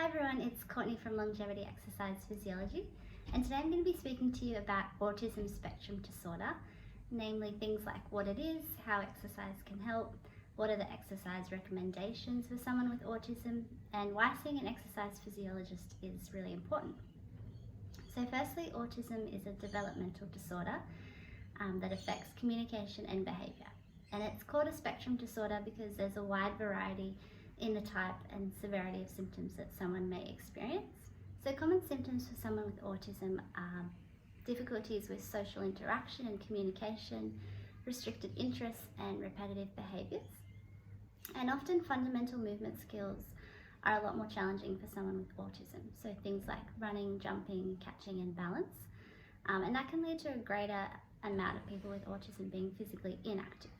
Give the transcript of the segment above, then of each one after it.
everyone, it's Courtney from Longevity Exercise Physiology, and today I'm going to be speaking to you about autism spectrum disorder, namely things like what it is, how exercise can help, what are the exercise recommendations for someone with autism, and why seeing an exercise physiologist is really important. So firstly, autism is a developmental disorder that affects communication and behaviour, and it's called a spectrum disorder because there's a wide variety in the type and severity of symptoms that someone may experience. So common symptoms for someone with autism are difficulties with social interaction and communication, restricted interests and repetitive behaviours. And often fundamental movement skills are a lot more challenging for someone with autism. So things like running, jumping, catching and balance. And that can lead to a greater amount of people with autism being physically inactive.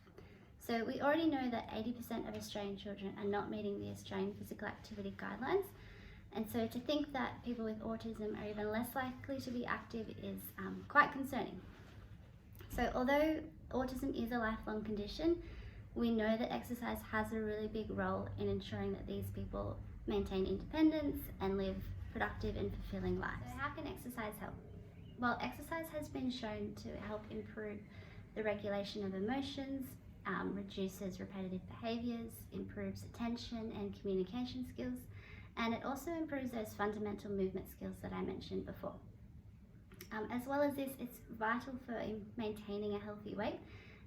So we already know that 80% of Australian children are not meeting the Australian Physical Activity Guidelines. And so to think that people with autism are even less likely to be active is quite concerning. So although autism is a lifelong condition, we know that exercise has a really big role in ensuring that these people maintain independence and live productive and fulfilling lives. So how can exercise help? Well, exercise has been shown to help improve the regulation of emotions, reduces repetitive behaviours, improves attention and communication skills, and it also improves those fundamental movement skills that I mentioned before. As well as this, it's vital for maintaining a healthy weight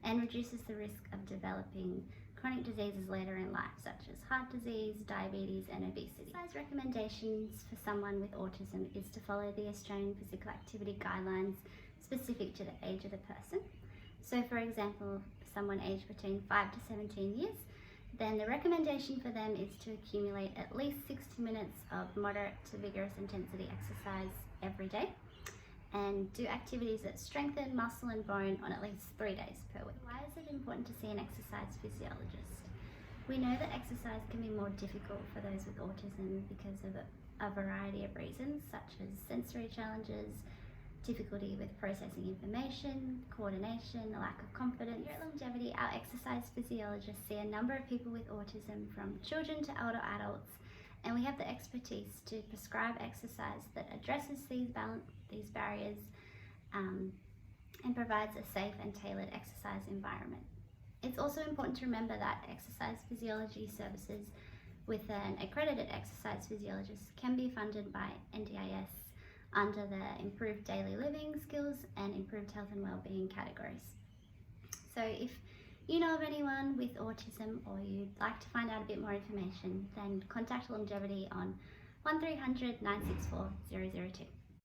and reduces the risk of developing chronic diseases later in life, such as heart disease, diabetes and obesity. Exercise recommendations for someone with autism is to follow the Australian Physical Activity Guidelines specific to the age of the person. So for example, someone aged between 5 to 17 years, then the recommendation for them is to accumulate at least 60 minutes of moderate to vigorous intensity exercise every day and do activities that strengthen muscle and bone on at least 3 days per week. Why is it important to see an exercise physiologist? We know that exercise can be more difficult for those with autism because of a variety of reasons, such as sensory challenges, difficulty with processing information, coordination, a lack of confidence. Here at Longevity, our exercise physiologists see a number of people with autism from children to older adults, and we have the expertise to prescribe exercise that addresses these barriers and provides a safe and tailored exercise environment. It's also important to remember that exercise physiology services with an accredited exercise physiologist can be funded by NDIS under the improved daily living skills and improved health and wellbeing categories. So if you know of anyone with autism or you'd like to find out a bit more information, then contact Longevity on 1300 964 002.